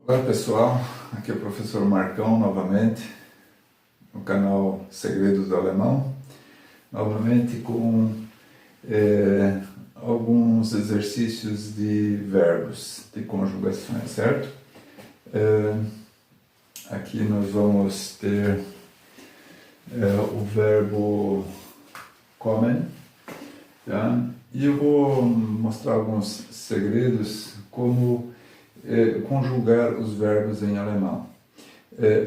Olá pessoal, aqui é o professor Marcão novamente, no canal Segredos do Alemão, novamente com alguns exercícios de verbos, de conjugações, certo? Aqui nós vamos ter o verbo kommen, tá? E eu vou mostrar alguns segredos como conjugar os verbos em alemão.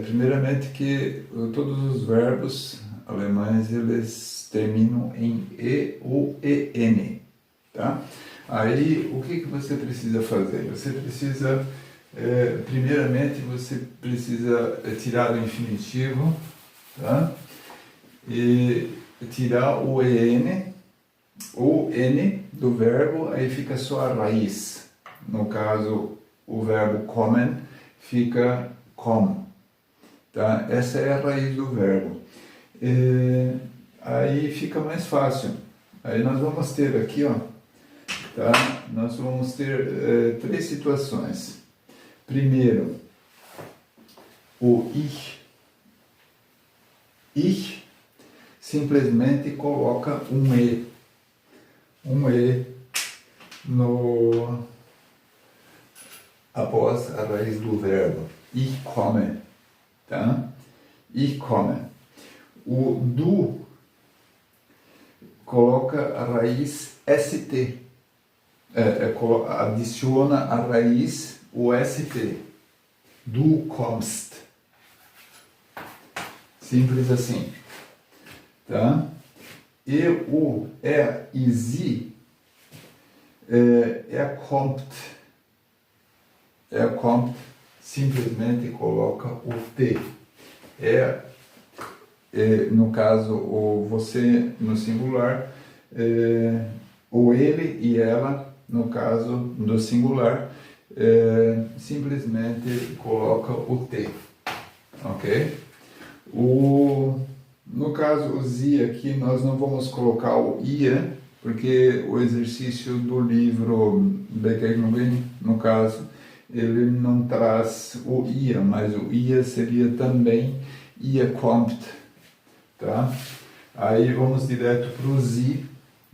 Primeiramente que todos os verbos alemães eles terminam em e ou en, tá? Aí o que você precisa fazer? Você precisa, primeiramente você precisa tirar o infinitivo, tá? E tirar o en ou n do verbo, aí fica só a raiz. No caso, o verbo kommen fica kom, tá? Essa é a raiz do verbo. Aí fica mais fácil. Aí nós vamos ter aqui, ó, tá? Nós vamos ter três situações. Primeiro, o ich. Ich simplesmente coloca um e após a raiz do verbo. Ich komme, tá? Ich komme. O du coloca a raiz st, adiciona a raiz o st. Du kommst. Simples assim, tá? E o e sie kommt. Kommt simplesmente coloca o t. No caso, o você no singular, o ele e ela, no caso do singular, simplesmente coloca o t, ok? No caso, o sie aqui, nós não vamos colocar o ia, porque o exercício do livro Begegnungen, no caso, ele não traz o ia, mas o ia seria também ia kommt, tá? Aí vamos direto para o sie.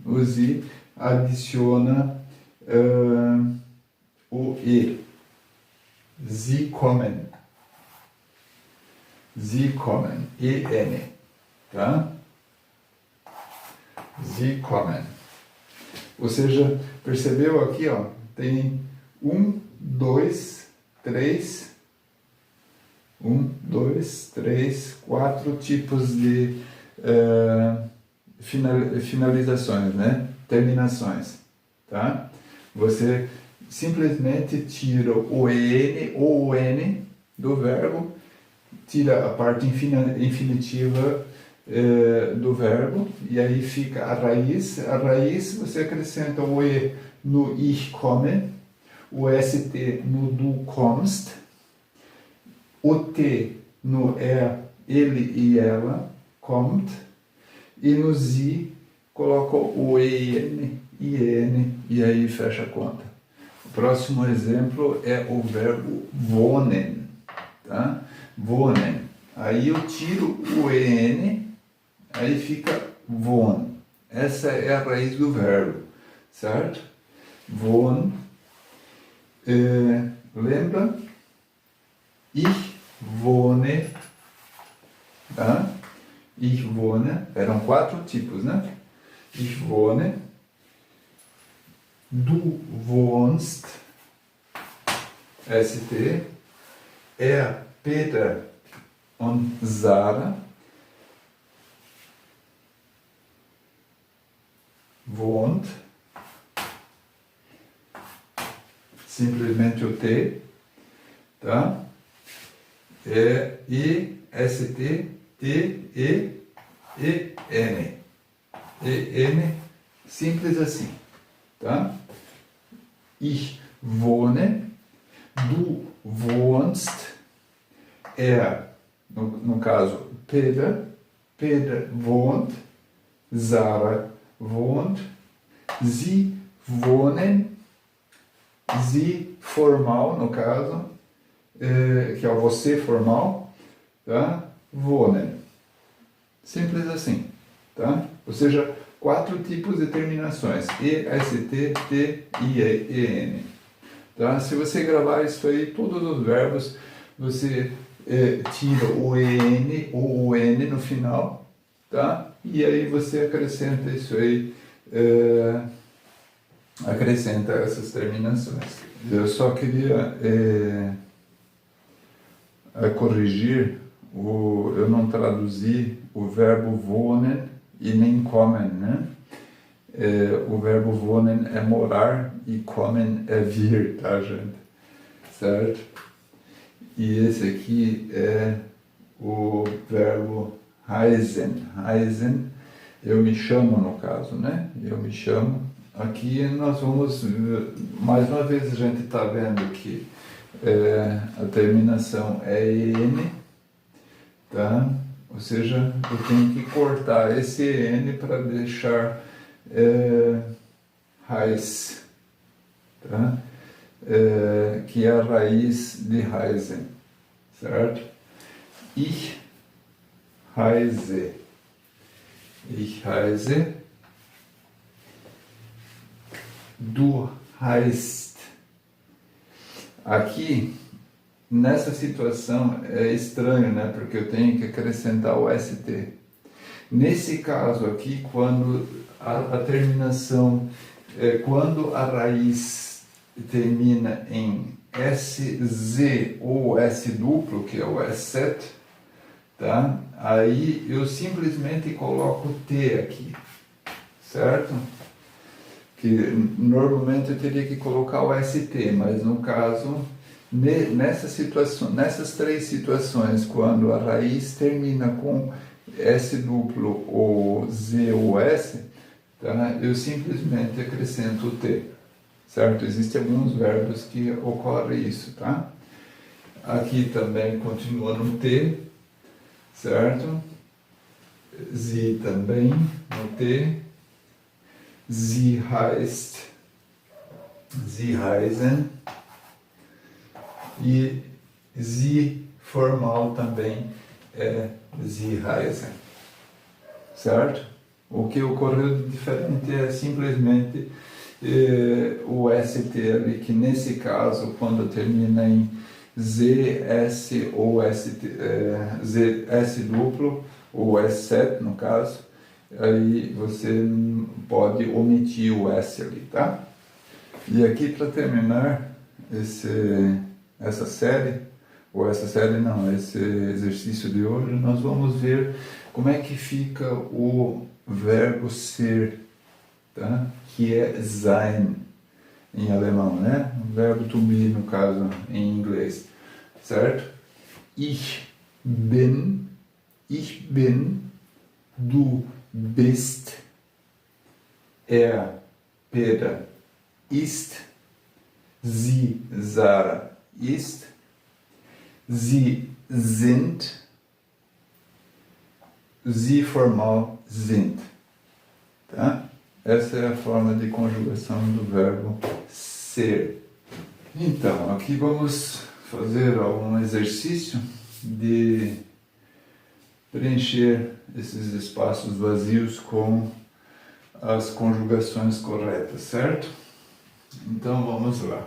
O sie adiciona o e. Sie kommen. Sie kommen. en, tá? Sie kommen. Ou seja, percebeu aqui, ó, tem 1, 2, 3, 4 tipos de finalizações, né? Terminações, tá? Você simplesmente tira o en ou o n do verbo, tira a parte infinitiva do verbo, e aí fica a raiz. A raiz você acrescenta o e no ich komme, o st no du kommst, o t no ele e ela, kommt, e no sie coloca o en, e aí fecha a conta. O próximo exemplo é o verbo wohnen, tá? Wohnen. Aí eu tiro o en, aí fica wohn. Essa é a raiz do verbo, certo? Wohn. Lembra? Ich wohne, tá? Ich wohne, eram 4 tipos, né? Ich wohne, du wohnst, st, Peter und Sarah wohnt, simplesmente o t, tá? E, st, t, e, n. En, simples assim, tá? Ich wohne, du wohnst, no caso, Peter wohnt, Sarah wohnt, sie wohnen, sie formal, no caso, que é o você formal, tá? Wohnen. Simples assim, tá? Ou seja, 4 tipos de terminações: E, S, T, T, I, E, N. Tá? Se você gravar isso aí, todos os verbos, você tira o EN ou o N no final, tá? E aí você acrescenta isso aí, acrescenta essas terminações. Eu só queria corrigir, eu não traduzi o verbo wohnen e nem kommen, né? O verbo wohnen é morar e kommen é vir, tá, gente? Certo? E esse aqui é o verbo reisen. Reisen, eu me chamo no caso, né? Eu me chamo. Aqui nós vamos, mais uma vez a gente está vendo que a terminação é EN, tá? Ou seja, eu tenho que cortar esse EN para deixar Reis, tá? Que é a raiz de reisen, certo? Ich reise. Ich reise. Du reist. Aqui, nessa situação, é estranho, né? Porque eu tenho que acrescentar o ST. Nesse caso aqui, quando a terminação, quando a raiz termina em SZ ou S duplo, que é o S7, tá? Aí eu simplesmente coloco T aqui, certo? Que normalmente eu teria que colocar o ST, mas no caso, nessas 3 situações, quando a raiz termina com S duplo ou Z ou S, tá? Eu simplesmente acrescento o T, certo? Existem alguns verbos que ocorre isso, tá? Aqui também continua no T, certo? Sie também no T. Sie heißt, Sie reisen. E Sie formal também é Sie reisen, certo? O que ocorreu de diferente é simplesmente o ST ali, que nesse caso, quando termina em Z, S ou Z, S duplo, ou S7 no caso, aí você pode omitir o S ali, tá? E aqui para terminar essa série, ou essa série não, esse exercício de hoje, nós vamos ver como é que fica o verbo ser, tá? Que é sein em alemão, né? O verbo to be, no caso, em inglês, certo? Ich bin, du bist, Peter, ist, sie, Sarah, ist, sie sind, sie formal sind, tá? Essa é a forma de conjugação do verbo ser. Então, aqui vamos fazer algum exercício de preencher esses espaços vazios com as conjugações corretas, certo? Então, vamos lá.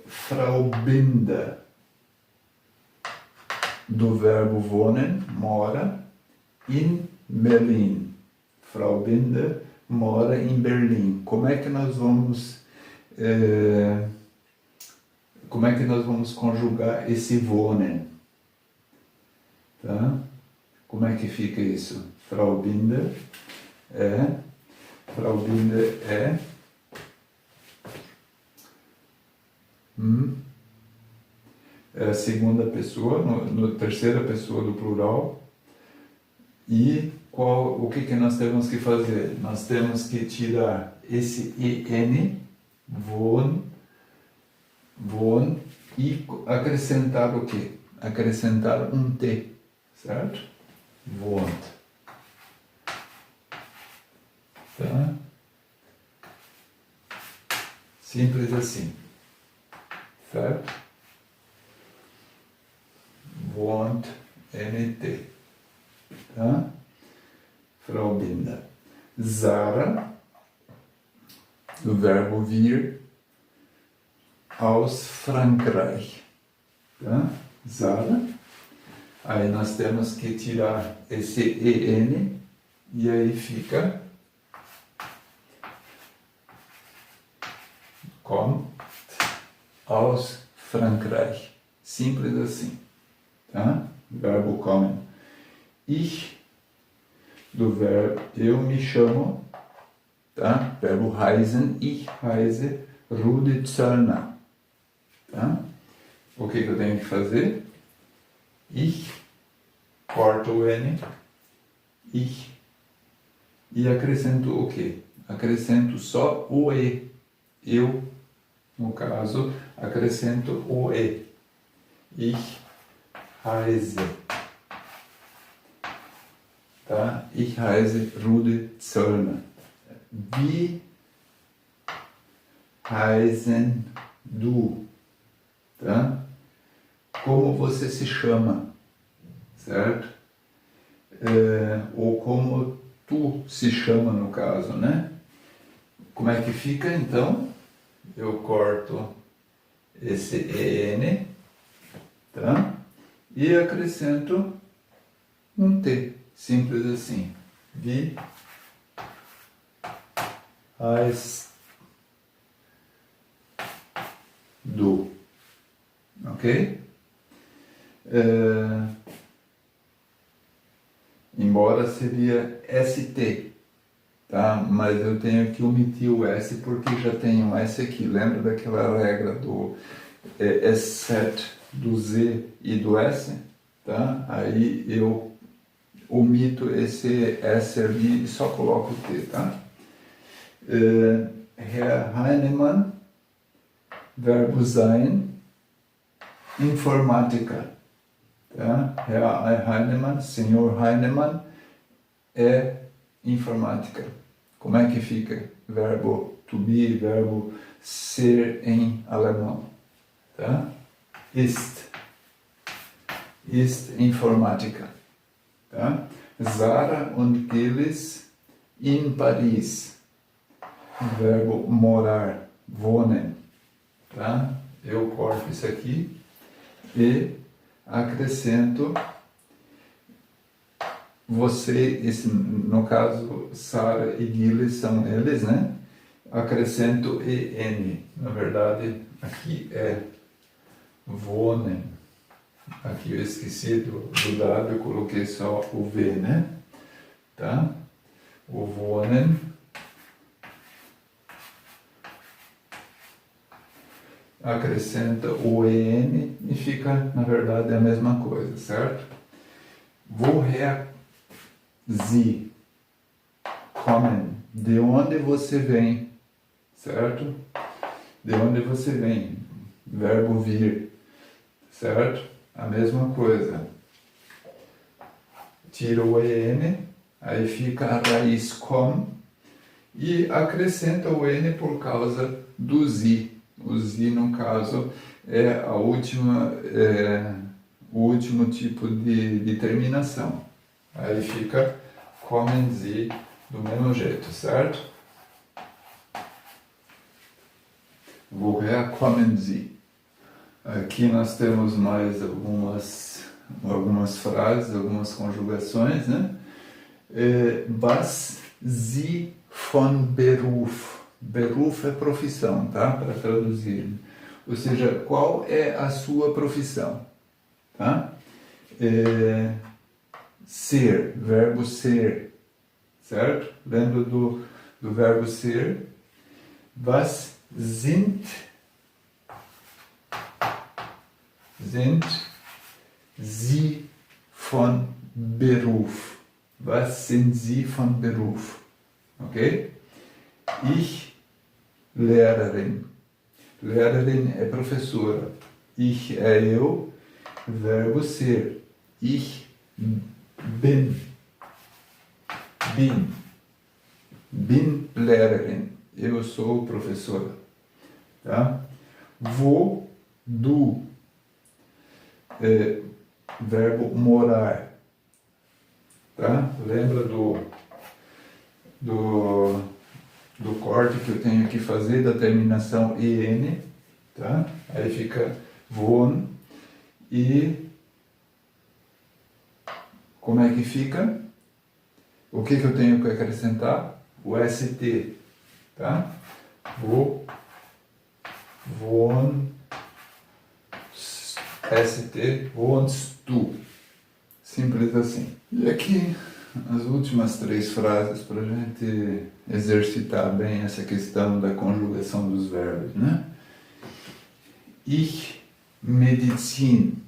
Frau Binder, do verbo wohnen, mora, in Berlin. Frau Binder mora em Berlim. Como é que nós vamos conjugar esse wohnen? Tá? Como é que fica isso? Frau Binder é a segunda pessoa, no terceira pessoa do plural. E o que nós temos que fazer? Nós temos que tirar esse EN, wohn, e acrescentar o quê? Acrescentar um T, certo? Wohnt. Tá? Simples assim, certo? wohnt, NT. Tá? Frau Binder. Sarah, do verbo vir, aus Frankreich. Tá? Sarah. Aí nós temos que tirar esse EN e aí fica kommt aus Frankreich. Simples assim. Tá? Verbo kommen. Ich, do verbo eu me chamo, tá? Verbo heißen, ich heiße Rudi Zöllner. Tá? O que eu tenho que fazer? Ich, corto o N, ich, e acrescento o quê? Acrescento só o E. Eu, no caso, acrescento o E. Ich heiße. Tá? Ich heiße Rudi Zöllner. Wie heißen du? Tá? Como você se chama? Certo? Ou como tu se chama, no caso, né? Como é que fica, então? Eu corto esse EN, tá? E acrescento um T, simples assim. Wie heißt du? Ok? Embora seria ST, tá? Mas eu tenho que omitir o S porque já tem um S aqui. Lembra daquela regra do S7, do Z e do S? Tá? Aí eu omito esse S ali e só coloco o T, tá? Herr Heinemann, verbo sein, Informatiker. Tá? Herr Heinemann, Senhor Heinemann, é informática. Como é que fica? Verbo to be, verbo ser em alemão. Tá? Ist Informatiker. Tá? Sarah und Gilles in Paris. Verbo morar, wohnen. Tá? Eu corto isso aqui e acrescento você, no caso Sarah e Gilles são eles, né? Acrescento EN. Na verdade, aqui é wohnen. Aqui eu esqueci do W, eu coloquei só o V, né? Tá? O wohnen. Acrescenta o EN e fica, na verdade, a mesma coisa, certo? Woher Sie kommen? De onde você vem, certo? De onde você vem? Verbo vir, certo? A mesma coisa. Tira o EN, aí fica a raiz com e acrescenta o N por causa do Sie. O Sie, no caso, é a última, o último tipo de terminação. Aí fica kommen Sie do mesmo jeito, certo? Woher kommen Sie? Aqui nós temos mais algumas frases, algumas conjugações, né? Was Sie von Beruf? Beruf é profissão, tá? Para traduzir. Ou seja, qual é a sua profissão? Tá? Ser, verbo ser, certo? Lembra do verbo ser? Was sind Sie von Beruf? Was sind Sie von Beruf? Ok? Ich, Lehrerin. Lehrerin é professora. Ich é eu, verbo ser. Ich bin. Bin Lehrerin. Eu sou professora. Tá? Wo, du. verbo morar, tá? Lembra do corte que eu tenho que fazer da terminação EN, tá? Aí fica wohnen e como é que fica? O que eu tenho que acrescentar? O ST, tá? ST, wohnst du. Simples assim. E aqui as últimas 3 frases para a gente exercitar bem essa questão da conjugação dos verbos, né? Ich Medizin.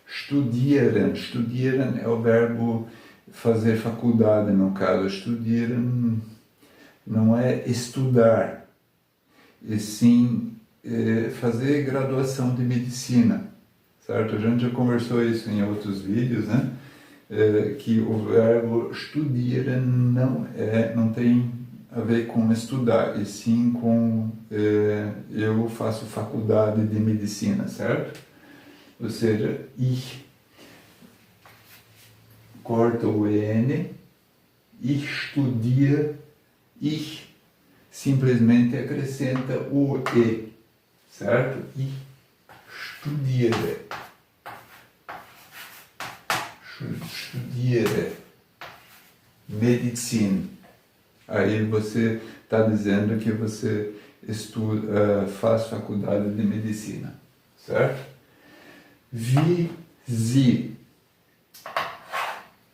Studieren. Studieren é o verbo fazer faculdade, no caso. Studieren não é estudar, e sim fazer graduação de medicina, certo? A gente já conversou isso em outros vídeos, né? Que o verbo studieren não tem a ver com estudar, e sim com eu faço faculdade de medicina, certo? Ou seja, ich corta o EN, ich studiere, ich simplesmente acrescenta o E, certo? Ich studiere. Studiere Medizin. Aí você está dizendo que você estuda, faz faculdade de medicina, certo? Wie Sie,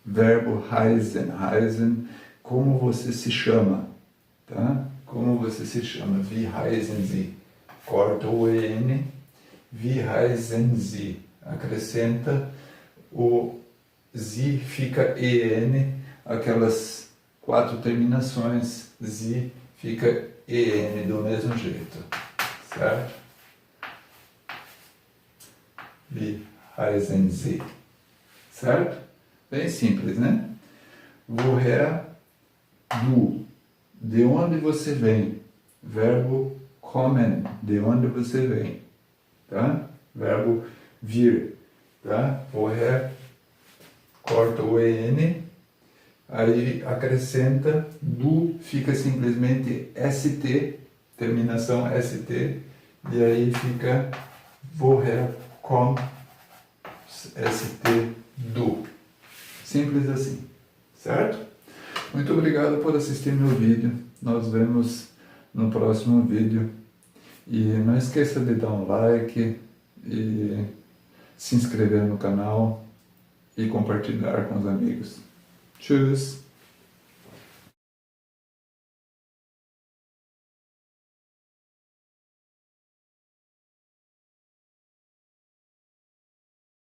verbo heißen, heißen, como você se chama, tá? Como você se chama, wie heißen Sie, corta o EN, wie heißen Sie, acrescenta o Sie, fica EN, aquelas 4 terminações, Sie fica EN do mesmo jeito, certo? Wie heißen Sie, certo? Bem simples, né? Woher du, de onde você vem, verbo kommen, de onde você vem, tá? Verbo vir, tá? Woher, corta o EN, aí acrescenta, du fica simplesmente ST, terminação ST, e aí fica woher kommt ST du. Simples assim, certo? Muito obrigado por assistir meu vídeo. Nós vemos no próximo vídeo. E não esqueça de dar um like e se inscrever no canal e compartilhar com os amigos. Tschüss!